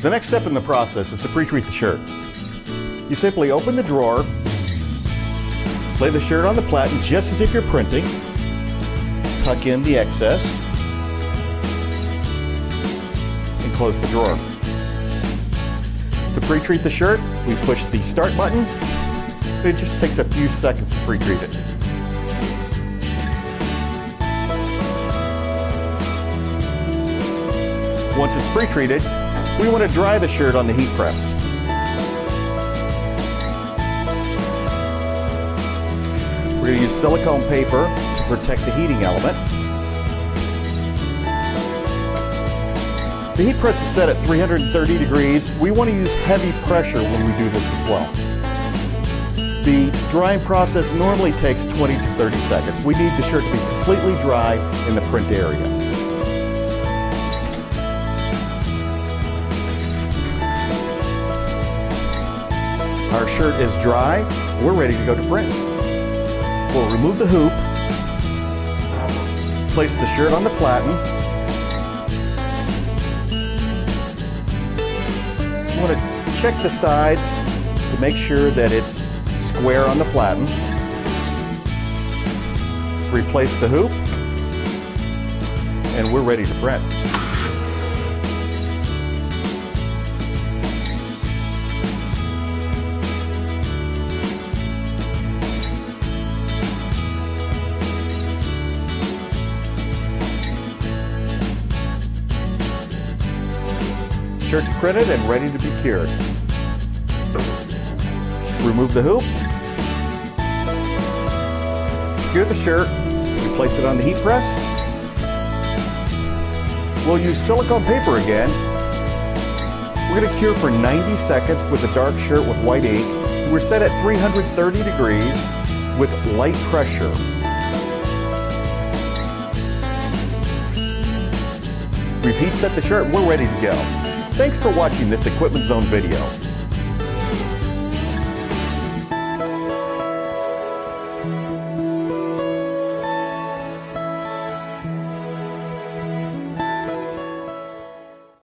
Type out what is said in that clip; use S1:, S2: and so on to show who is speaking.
S1: The next step in the process is to pre-treat the shirt. You simply open the drawer, lay the shirt on the platen just as if you're printing, tuck in the excess, and close the drawer. To pre-treat the shirt, we push the start button. It just takes a few seconds to pre-treat it. Once it's pre-treated, we want to dry the shirt on the heat press. We're going to use silicone paper to protect the heating element. The heat press is set at 330 degrees. We want to use heavy pressure when we do this as well. The drying process normally takes 20 to 30 seconds. We need the shirt to be completely dry in the print area. Our shirt is dry. We're ready to go to print. We'll remove the hoop, place the shirt on the platen. You want to check the sides to make sure that it's square on the platen. Replace the hoop, and we're ready to print. Shirt's printed and ready to be cured. Remove the hoop. Cure the shirt. We place it on the heat press. We'll use silicone paper again. We're going to cure for 90 seconds with a dark shirt with white ink. We're set at 330 degrees with light pressure. We've heat set the shirt. We're ready to go. Thanks for watching this Equipment Zone video.